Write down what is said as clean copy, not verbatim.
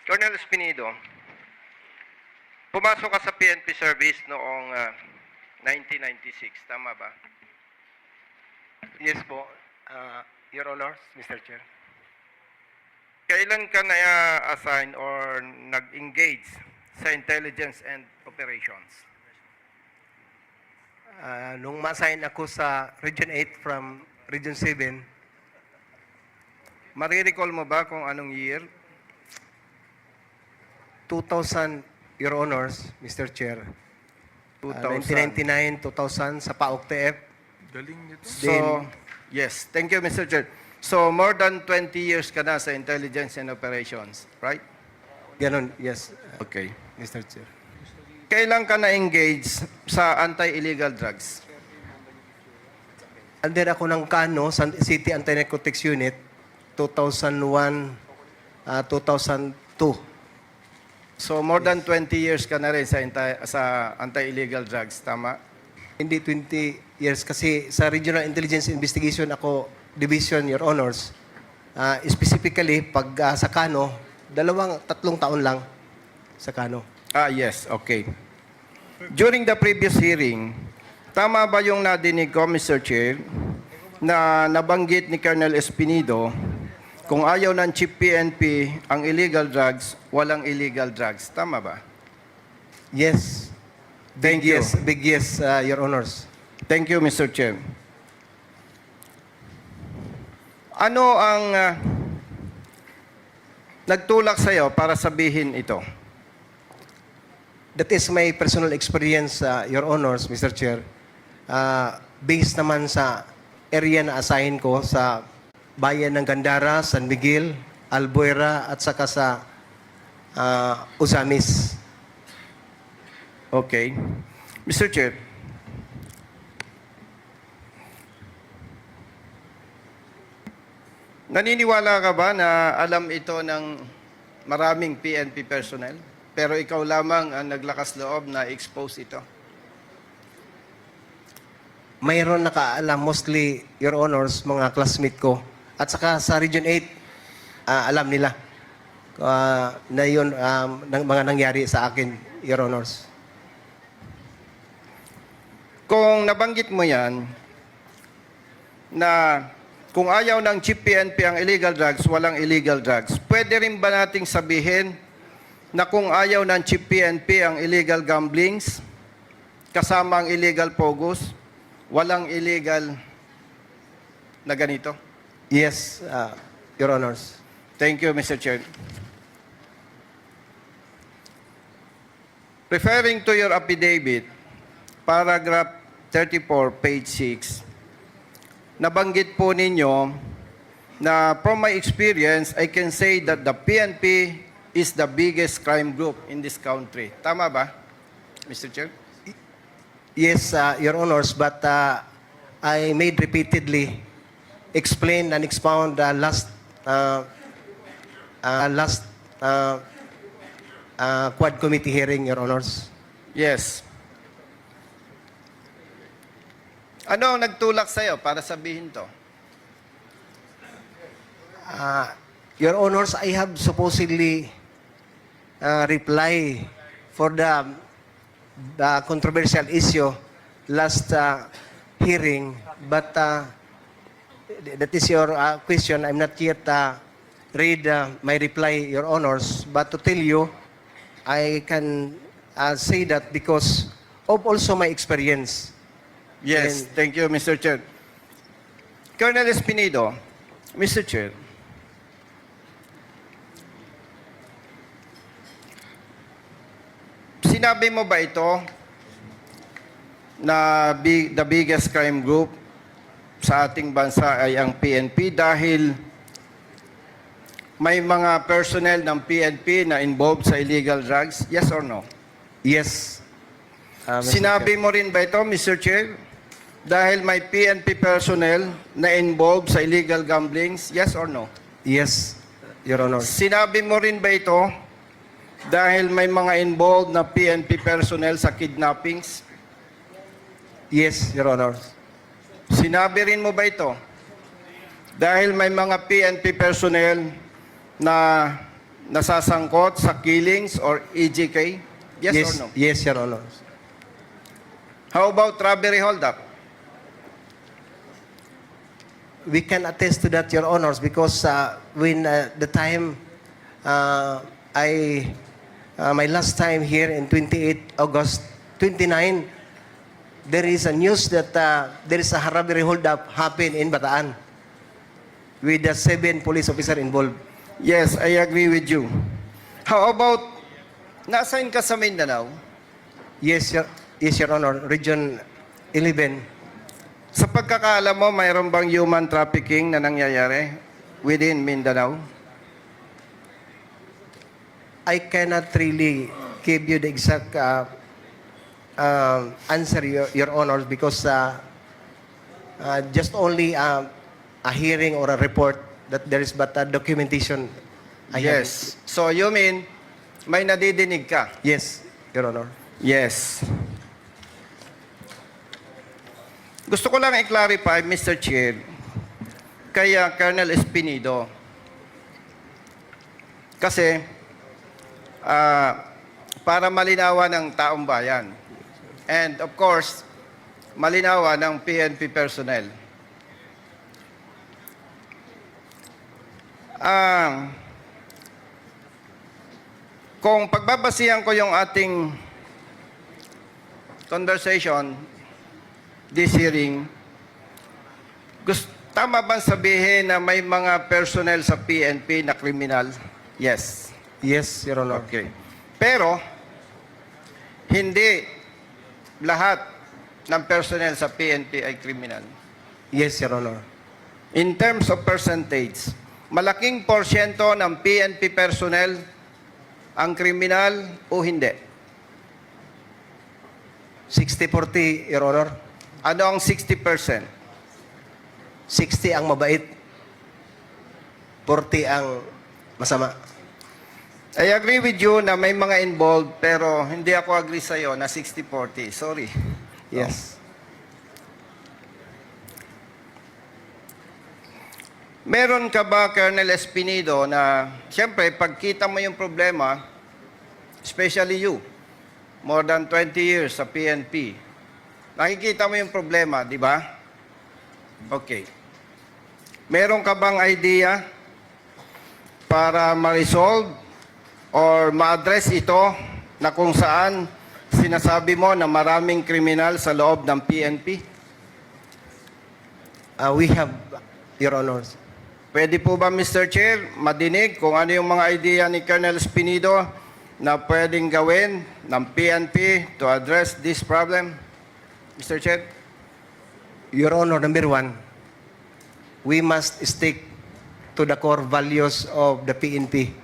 Colonel Espinido, pumasok ka sa PNP service noong 1996, tama ba? Yes po, Your Honors, Mr. Chair. Kailan ka na-assign or nag-engage sa intelligence and operations? Nung ma-assign ako sa Region 8 from Region 7, Marirecall mo ba kung anong year? 2000, Your Honors, Mr. Chair. 2000. 1999, 2000 sa PAOK TF. Galing nito. So, yes. Thank you, Mr. Chair. So, more than 20 years ka na sa intelligence and operations, right? Ganon, yes, Okay. Mr. Chair. Kailan ka na-engage sa anti-illegal drugs? Under ako ng KANO, City Anti-Narcotics Unit, 2001, 2002. So, more than 20 years ka na rin sa anti-illegal drugs, tama? Hindi 20 years kasi sa Regional Intelligence Investigation ako Division, Your Honors. Specifically, pag sa KANO, 3 taon lang sa KANO. Yes, okay. During the previous hearing, tama ba yung nadinig ko, Mr. Chair, na nabanggit ni Colonel Espinido, kung ayaw ng Chief PNP ang illegal drugs, walang illegal drugs. Tama ba? Yes. Thank you. Yes, big yes, Your Honors. Thank you, Mr. Chair. Ano ang nagtulak sa'yo para sabihin ito? That is my personal experience, Your Honors, Mr. Chair. Based naman sa area na assign ko sa bayan ng Gandara, San Miguel, Albuera, at saka sa Usamis. Okay. Mr. Chair, naniniwala ka ba na alam ito ng maraming PNP personnel? Pero ikaw lamang ang naglakas loob na expose ito? Mayroon nakaalam, mostly, Your Honors, mga classmate ko. At saka sa Region 8, alam nila na yun mga nangyari sa akin, Your Honors. Kung nabanggit mo yan, na kung ayaw ng Chief PNP ang illegal drugs, walang illegal drugs, pwede rin ba nating sabihin na kung ayaw ng Chief PNP ang illegal gamblings, kasama ang illegal pogus, walang illegal na ganito? Yes, Your Honors. Thank you, Mr. Chair. Referring to your affidavit, paragraph 34, page 6, nabanggit po ninyo na from my experience, I can say that the PNP is the biggest crime group in this country. Tama ba, Mr. Chair? Yes, Your Honors, but I made repeatedly explain and expound last Quad Committee hearing, Your Honors. Yes. Ano ang nagtulak sa'yo para sabihin to? Your Honors, I have supposedly reply for the controversial issue last hearing, but that is your question. I'm not yet read my reply, Your Honors, but to tell you, I can say that because of also my experience. Yes, And- thank you, Mr. Chair. Colonel Espinido, Mr. Chair, sinabi mo ba ito na the biggest crime group sa ating bansa ay ang PNP dahil may mga personnel ng PNP na involved sa illegal drugs? Yes or no? Yes. Mr. Sinabi Chair. mo rin ba ito, Mr. Chair? Dahil may PNP personnel na involved sa illegal gamblings? Yes or no? Yes, Your Honors. Sinabi mo rin ba ito dahil may mga involved na PNP personnel sa kidnappings? Yes, Your Honors. Sinabi rin mo ba ito dahil may mga PNP personnel na nasasangkot sa killings or EJK? Yes, or no? Yes, Your Honor. How about robbery holdup? We can attest to that, Your Honors, because when the time my last time here in 28 August 29, there is a news that there is a robbery holdup happened in Bataan with the 7 police officer involved. Yes, I agree with you. How about, na-assign ka sa Mindanao? Yes, Your Honor. Region 11. Sa pagkakaalam mo, mayroon bang human trafficking na nangyayari within Mindanao? I cannot really give you the exact answer, Your Honor, because just only a hearing or a report that there is but a documentation. Yes. So you mean, may nadidinig ka? Yes, Your Honor. Yes. Gusto ko lang i-clarify, Mr. Chair, kay Colonel Espinido. Kasi, para malinawan ng taong bayan. And of course, malinawan ng PNP personnel. Kung pagbabasihan ko yung ating conversation, this hearing, tama bang sabihin na may mga personnel sa PNP na kriminal? Yes. Yes, Your Honor. Okay. Pero, hindi lahat ng personnel sa PNP ay kriminal. Yes, Your Honor. In terms of percentage, malaking porsyento ng PNP personnel ang kriminal o hindi? 60-40, Your Honor. Ano ang 60%? 60 ang mabait. 40 ang masama. I agree with you na may mga involved, pero hindi ako agree sa'yo na 60-40. Sorry. Yes. Meron ka ba, Colonel Espinido, na siyempre, pagkita mo yung problema, especially you, more than 20 years sa PNP, nakikita mo yung problema, di ba? Okay. Meron ka bang idea para ma-resolve or ma-address ito na kung saan sinasabi mo na maraming kriminal sa loob ng PNP? We have, Your Honors. Pwede po ba, Mr. Chair, madinig kung ano yung mga idea ni Colonel Espinido na pwedeng gawin ng PNP to address this problem? Mr. Chair? Your Honor, number 1, we must stick to the core values of the PNP.